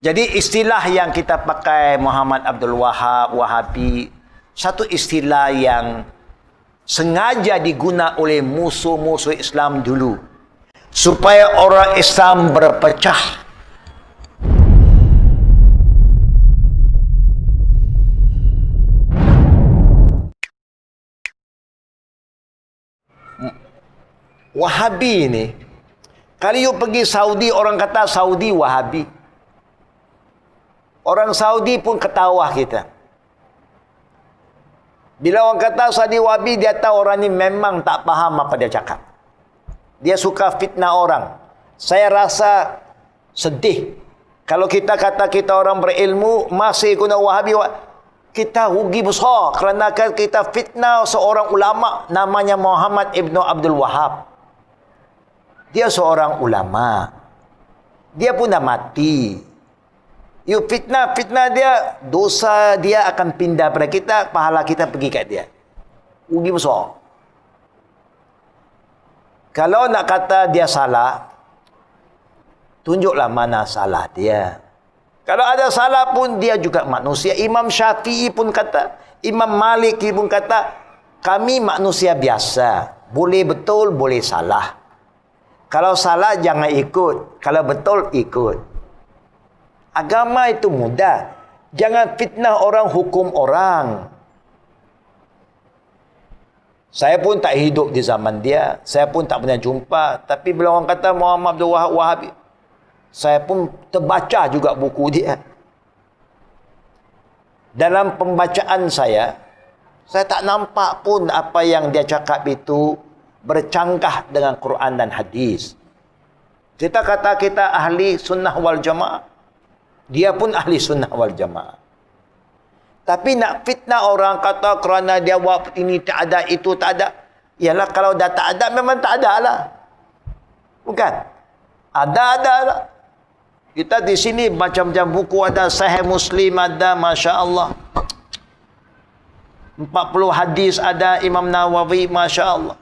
Jadi istilah yang kita pakai Muhammad Abdul Wahab, Wahabi, satu istilah yang sengaja diguna oleh musuh-musuh Islam dulu supaya orang Islam berpecah. Wahabi ini, kalau you pergi Saudi, orang kata Saudi Wahabi. Orang Saudi pun ketawa kita. Bila orang kata Saudi Wahabi, dia tahu orang ni memang tak faham apa dia cakap. Dia suka fitnah orang. Saya rasa sedih kalau kita kata kita orang berilmu masih guna Wahabi. Kita rugi besar kerana kita fitnah seorang ulama namanya Muhammad Ibn Abdul Wahab. Dia seorang ulama. Dia pun dah mati. You fitnah dia, dosa dia akan pindah pada kita, pahala kita pergi kat dia. Rugi besar. Kalau nak kata dia salah, tunjuklah mana salah dia. Kalau ada salah pun dia juga manusia. Imam Syafi'i pun kata, Imam Maliki pun kata, kami manusia biasa. Boleh betul, boleh salah. Kalau salah jangan ikut, kalau betul ikut. Agama itu mudah. Jangan fitnah orang, hukum orang. Saya pun tak hidup di zaman dia. Saya pun tak pernah jumpa. Tapi bila orang kata Muhammad Abdul Wahab Wahabi, saya pun terbaca juga buku dia. Dalam pembacaan saya tak nampak pun apa yang dia cakap itu bercanggah dengan Quran dan hadis. Kita kata kita ahli sunnah wal jamaah. Dia pun ahli sunnah wal jamaah. Tapi nak fitnah orang kata kerana dia buat ini tak ada, itu tak ada. Yalah, kalau dah tak ada, memang tak ada lah. Bukan? Ada lah. Kita di sini macam-macam buku ada. Sahih Muslim ada, Masya Allah. 40 hadis ada, Imam Nawawi, Masya Allah.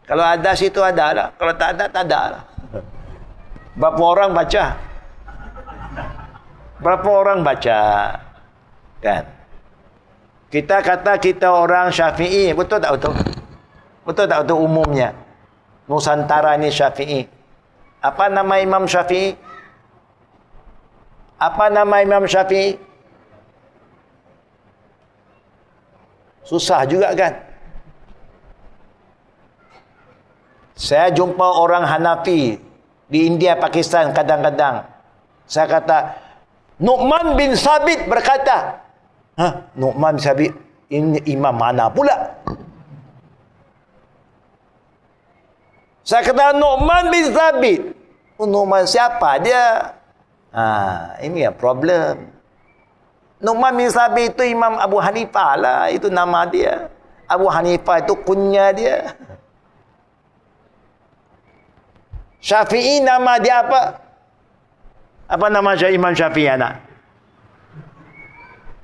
Kalau ada situ ada lah. Kalau tak ada, tak ada lah. Berapa orang baca? Berapa orang baca? Kan? Kita kata kita orang Syafi'i. Betul tak betul? Betul tak betul umumnya? Nusantara ni Syafi'i. Apa nama Imam Syafi'i? Apa nama Imam Syafi'i? Susah juga kan? Saya jumpa orang Hanafi di India, Pakistan kadang-kadang. Saya kata, Nu'man bin Sabit berkata, Nu'man bin Sabit, ini imam mana pula? Saya kata, Nu'man bin Sabit. Nu'man siapa dia? Ini ya problem. Nu'man bin Sabit itu Imam Abu Hanifah lah. Itu nama dia. Abu Hanifah itu kunya dia. Syafi'i nama dia apa? Apa nama Imam Syafi'i anak?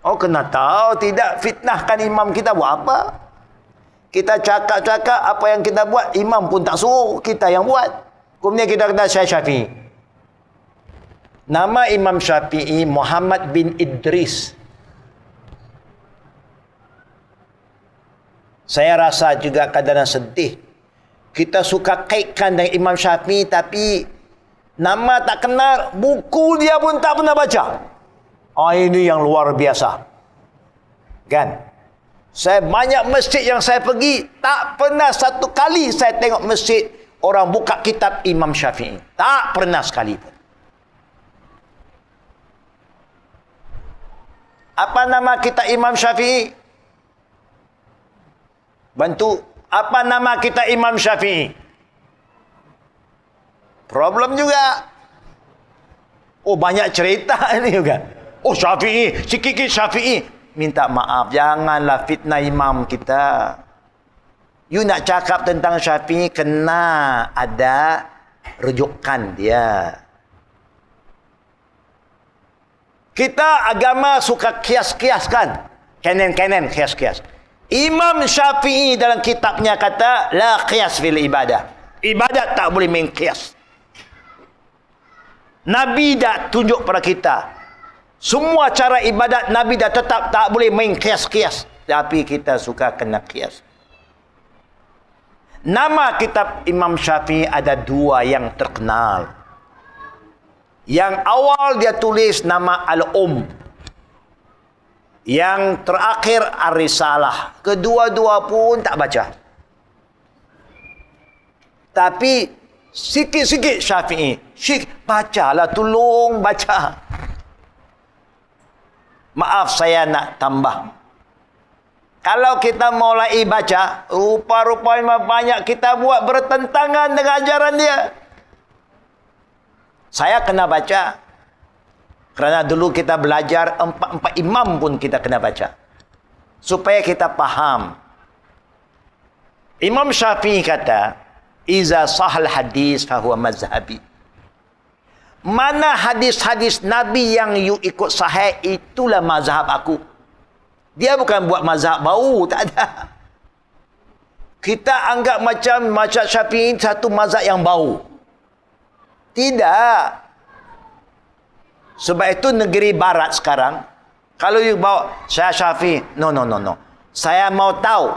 Oh, kena tahu. Tidak fitnahkan imam kita buat apa? Kita cakap-cakap apa yang kita buat, imam pun tak suruh, kita yang buat. Kemudian kita kata saya Syafi'i. Nama Imam Syafi'i Muhammad bin Idris. Saya rasa juga kadang-kadang sedih. Kita suka kaitkan dengan Imam Syafi'i tapi nama tak kenal, buku dia pun tak pernah baca. Ini yang luar biasa. Kan? Saya banyak masjid yang saya pergi, tak pernah satu kali saya tengok masjid orang buka kitab Imam Syafi'i. Tak pernah sekali pun. Apa nama kita Imam Syafi'i? Bantu. Apa nama kita Imam Syafi'i? Problem juga. Oh, banyak cerita ini juga. Oh, Syafi'i, sikit-sikit Syafi'i. Minta maaf, janganlah fitnah imam kita. You nak cakap tentang Syafi'i, kena ada rujukan dia. Kita agama suka kias-kiaskan. Kanan-kanan kias-kias. Imam Syafi'i dalam kitabnya kata, la qiyas fil ibadah. Ibadat tak boleh main qiyas. Nabi dah tunjuk pada kita. Semua cara ibadat Nabi dah tetap tak boleh main kias-kias. Tapi kita suka kena kias. Nama kitab Imam Syafi'i ada dua yang terkenal. Yang awal dia tulis nama Yang terakhir Ar-Risalah. Kedua-dua pun tak baca. Tapi sikit-sikit Syafi'i. Bacalah, tolong baca. Maaf saya nak tambah. Kalau kita mulai baca, rupa-rupanya banyak kita buat bertentangan dengan ajaran dia. Saya kena baca. Kerana dulu kita belajar empat imam pun kita kena baca. Supaya kita faham. Imam Syafi'i kata, Iza sahal hadis fahuwa mazhabi. Mana hadis-hadis Nabi yang you ikut sahih, itulah mazhab aku. Dia bukan buat mazhab baru, tak ada. Kita anggap macam mazhab Syafi'i satu mazhab yang baru. Tidak. Sebab itu negeri barat sekarang, kalau you bawa, saya Syafi'i, no. Saya mau tahu,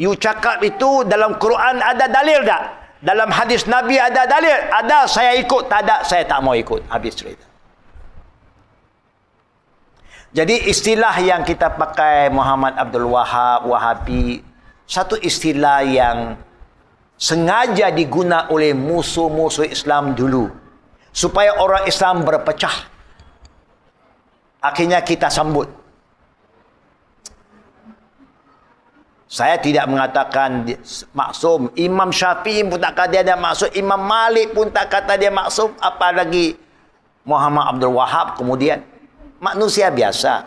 you cakap itu dalam Quran ada dalil tak? Dalam hadis Nabi ada dalil? Ada, saya ikut. Tak ada, saya tak mau ikut. Habis cerita. Jadi istilah yang kita pakai Muhammad Abdul Wahab, Wahabi, satu istilah yang sengaja diguna oleh musuh-musuh Islam dulu. Supaya orang Islam berpecah. Akhirnya kita sambut. Saya tidak mengatakan maksum. Imam Syafi'i pun tak kata dia ada maksum. Imam Malik pun tak kata dia maksum. Apalagi Muhammad Abdul Wahab kemudian. Manusia biasa.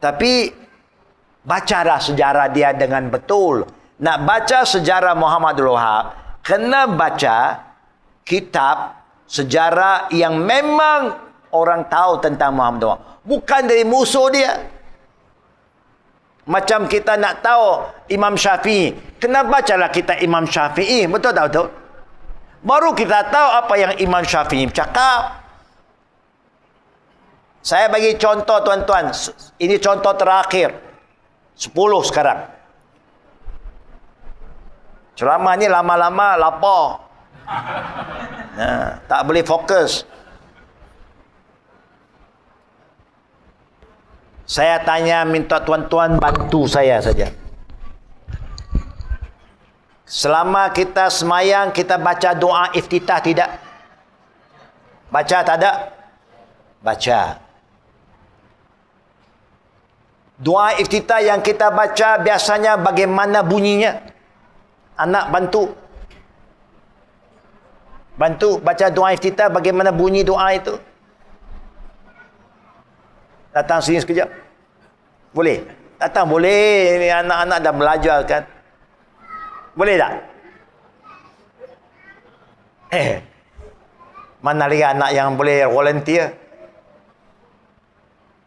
Tapi bacalah sejarah dia dengan betul. Nak baca sejarah Muhammad Abdul Wahab, kena baca kitab sejarah yang memang orang tahu tentang Muhammad Abdul Wahab. Bukan dari musuh dia. Macam kita nak tahu Imam Syafi'i, kena bacalah kita Imam Syafi'i. Betul tak betul? Baru kita tahu apa yang Imam Syafi'i cakap. Saya bagi contoh tuan-tuan. Ini contoh terakhir. 10 sekarang. Ceramah ni lama-lama lapar. Nah, tak boleh fokus. Saya tanya, minta tuan-tuan bantu saya saja. Selama kita semayang, kita baca doa iftitah tidak? Baca tak ada? Baca. Doa iftitah yang kita baca biasanya bagaimana bunyinya? Anak bantu. Bantu baca doa iftitah, bagaimana bunyi doa itu? Datang sini sekejap. Boleh? Datang boleh. Ini anak-anak dah belajar kan. Boleh tak? Mana lagi anak yang boleh volunteer?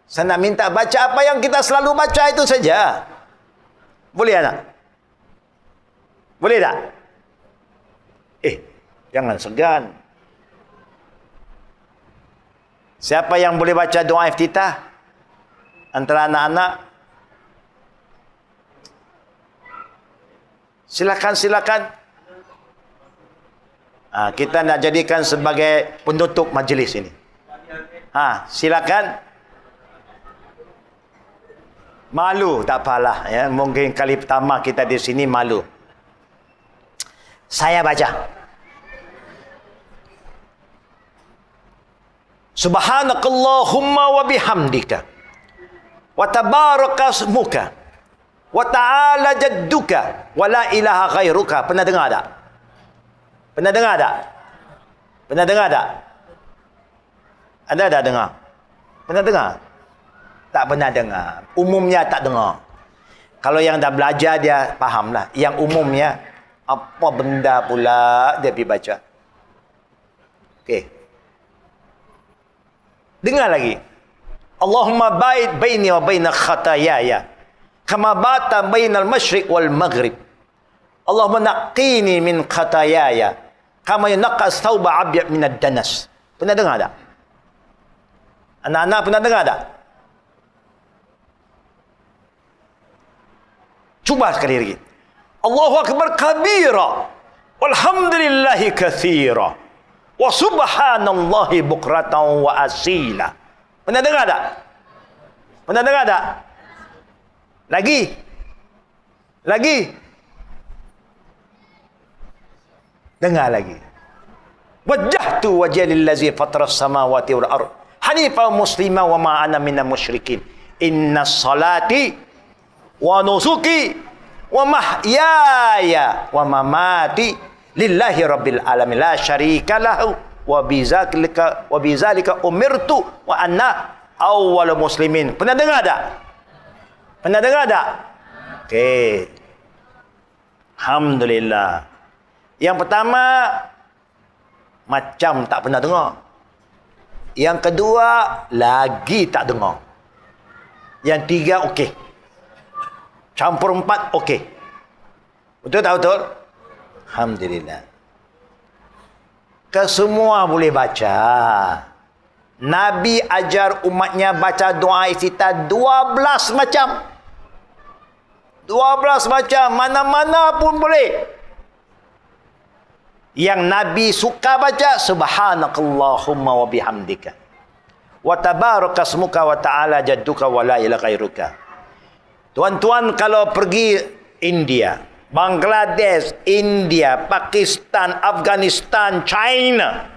Saya nak minta baca apa yang kita selalu baca itu saja. Boleh anak? Boleh tak? Jangan segan. Siapa yang boleh baca doa iftitah? Antara anak-anak? Silakan. Kita nak jadikan sebagai penutup majlis ini. Silakan. Malu, tak apalah. Ya. Mungkin kali pertama kita di sini malu. Saya baca. Subhanakallahumma wa bihamdika. Wa tabaraka ismuka. Wa ta'ala jadduka. Wa la ilaha ghairuka. Pernah dengar tak? Pernah dengar tak? Pernah dengar tak? Anda dah dengar? Pernah dengar? Tak pernah dengar. Umumnya tak dengar. Kalau yang dah belajar dia fahamlah. Yang umumnya apa benda pula dia pergi baca. Okey. Dengar lagi. Allahumma ba'id baini wa baina khataayaya kama bata bainal masyriq wal maghrib. Allahumma naqqini min khataayaya kama yanqas thawba abyad min ad-danas. Pernah dengar tak? Anak-anak pernah dengar tak? Cuba sekali lagi. Allahu akbar kabira walhamdulillahi katsira wa subhanallahi bukratan wa asila. Pernah dengar tak? Pernah dengar tak? Lagi. Dengar lagi. Wajjahtu wajhiya lillazi fatara as-samawati wal ard hanifan musliman wa ma ana minal musyrikin. Inna salati wa nusuki wa mahyaya wa mamati lillahi rabbil alamin la syarika lahu wa bizalika umirtu wa anna awwalul muslimin. Pernah dengar tak? Pernah dengar tak? Okey. Alhamdulillah. Yang pertama macam tak pernah dengar. Yang kedua lagi tak dengar. Yang tiga okey. Campur empat okey. Betul tak betul? Alhamdulillah. Kesemua boleh baca. Nabi ajar umatnya baca doa iftitah 12 macam. 12 macam. Mana-mana pun boleh. Yang Nabi suka baca subhanakallahumma wa bihamdika wa tabarakasmuka wa ta'ala jadduka wa la ilaha ghairuka. Tuan-tuan kalau pergi India, Bangladesh, India, Pakistan, Afghanistan, China,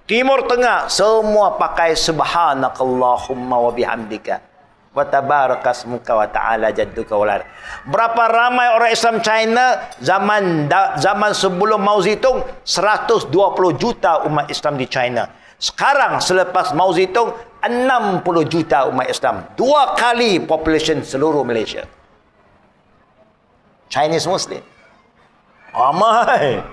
Timur Tengah, semua pakai subhanakallahumma wa bihamdika wa tabarakasmuka wa ta'ala jadduka wa la. Berapa ramai orang Islam China zaman sebelum Mao Zedong, 120 juta umat Islam di China. Sekarang selepas Mao Zedong 60 juta umat Islam. 2 kali population seluruh Malaysia. Chinese Muslim. Ramai.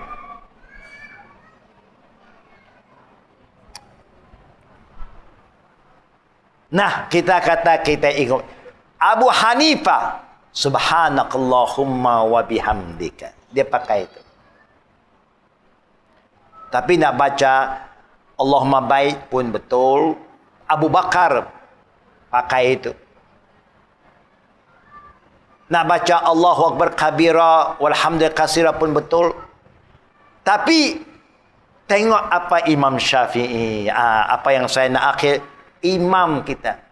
Nah, kita kata kita ikut Abu Hanifah, subhanakallahumma wa bihamdika. Dia pakai itu. Tapi nak baca Allahumma baik pun betul. Abu Bakar pakai itu. Nak baca Allahu akbar kabira walhamdulillah katsira pun betul. Tapi tengok apa Imam Syafi'i, apa yang saya nak akhir, imam kita.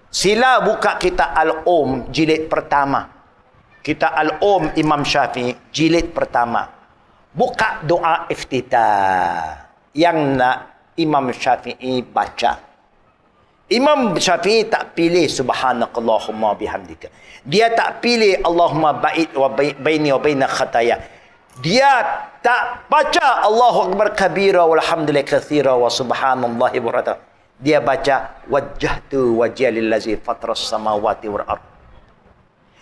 Sila buka kita Al-Um jilid pertama. Kita Al-Um Imam Syafi'i jilid pertama. Buka doa iftitah yang nak Imam Syafi'i baca. Imam Syafi'i tak pilih subhanakallahumma bihamdika. Dia tak pilih Allahumma ba'id wa baini wa baina khataya. Dia tak baca Allahu akbar kabira walhamdulillah katsira wa subhanallahi wa dia baca wajjahtu wajhiya lillazi fatras samawati wal ard.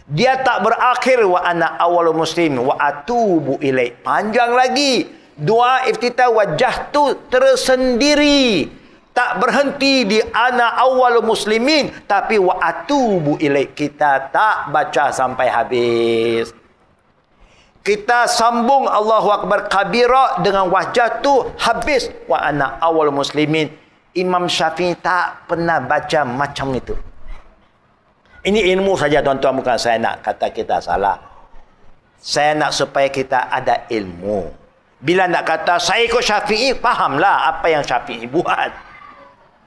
Dia tak berakhir wa ana awwalul muslim wa atubu ilaih. Panjang lagi. Doa iftitah wajjahtu tersendiri. Tak berhenti di ana awwalul muslimin, tapi wa atubu ilaih. Kita tak baca sampai habis. Kita sambung Allahu akbar kabira dengan wajjahtu habis wa ana awwalul muslimin. Imam Syafi'i tak pernah baca macam itu. Ini ilmu saja tuan-tuan, bukan saya nak kata kita salah. Saya nak supaya kita ada ilmu. Bila nak kata saya ikut Syafi'i, fahamlah apa yang Syafi'i buat.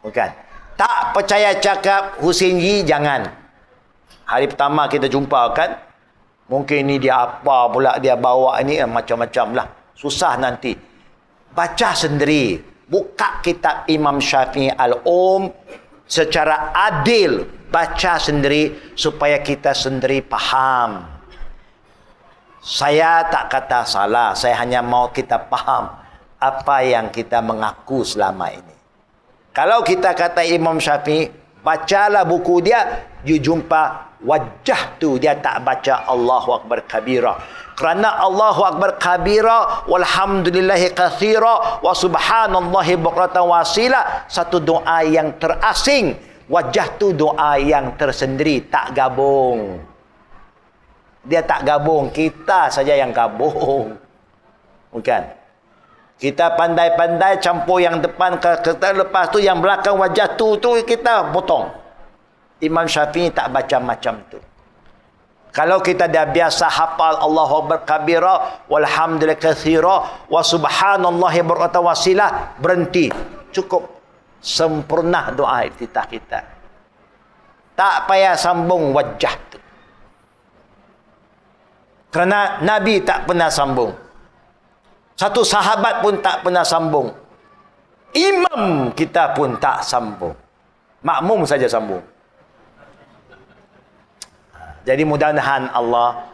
Bukan. Tak percaya cakap Husin Yi, jangan. Hari pertama kita jumpa kan, mungkin ni dia apa pula dia bawa ni, macam-macam lah. Susah nanti. Baca sendiri. Buka kitab Imam Syafi'i Al-Um secara adil. Baca sendiri supaya kita sendiri faham. Saya tak kata salah. Saya hanya mau kita faham apa yang kita mengaku selama ini. Kalau kita kata Imam Syafi'i, bacalah buku dia, you jumpa wajah tu. Dia tak baca Allahu akbar kabira. Kerana Allahu akbar kabira walhamdulillahi katsira wa subhanallahi bukratan wasila, satu doa yang terasing. Wajah tu doa yang tersendiri, tak gabung. Dia tak gabung, kita saja yang gabung. Bukan. Kita pandai-pandai campur yang depan ke lepas tu yang belakang wajah tu kita potong. Imam Syafi'i tak baca macam tu. Kalau kita dah biasa hafal Allahu Akbar kabira walhamdulillah katsira wa subhanallahi bukratan wasilah, berhenti. Cukup. Sempurna doa iftitah kita. Tak payah sambung wajah tu. Kerana Nabi tak pernah sambung. Satu sahabat pun tak pernah sambung. Imam kita pun tak sambung. Makmum saja sambung. Jadi mudah-mudahan Allah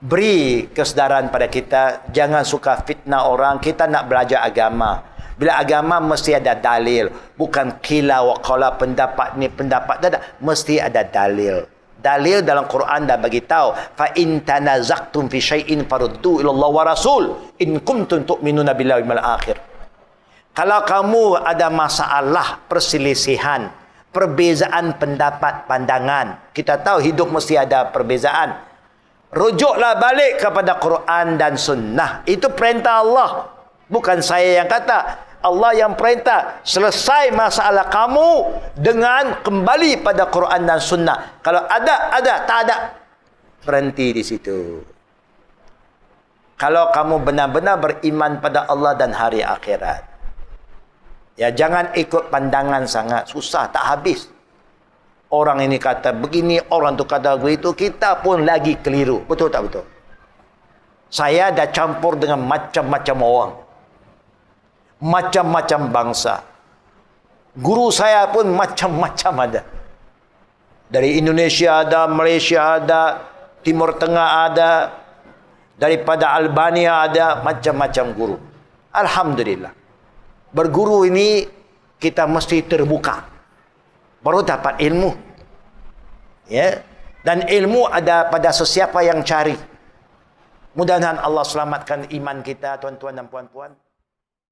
beri kesedaran pada kita, jangan suka fitnah orang. Kita nak belajar agama. Bila agama mesti ada dalil, bukan qila wa qala, pendapat ni pendapat tak, mesti ada dalil. Dalil dalam Quran dah bagi tahu, fa in tanazaqtum fi syai'in faruddu ila Allah wa rasul in kuntum tu'minuna billahi wal akhir. Kalau kamu ada masalah perselisihan, perbezaan pendapat, pandangan, kita tahu hidup mesti ada perbezaan, rujuklah balik kepada Quran dan sunnah. Itu perintah Allah, bukan saya yang kata. Allah yang perintah. Selesai masalah kamu dengan kembali pada Quran dan sunnah. Kalau ada, tak ada, berhenti di situ. Kalau kamu benar-benar beriman pada Allah dan hari akhirat, ya jangan ikut pandangan sangat, susah tak habis. Orang ini kata begini, orang tu kata begitu, kita pun lagi keliru. Betul tak betul? Saya dah campur dengan macam-macam orang, macam-macam bangsa. Guru saya pun macam-macam ada. Dari Indonesia ada, Malaysia ada, Timur Tengah ada, daripada Albania ada, macam-macam guru. Alhamdulillah. Berguru ini kita mesti terbuka, baru dapat ilmu. Ya. Dan ilmu ada pada sesiapa yang cari. Mudah-mudahan Allah selamatkan iman kita, tuan-tuan dan puan-puan.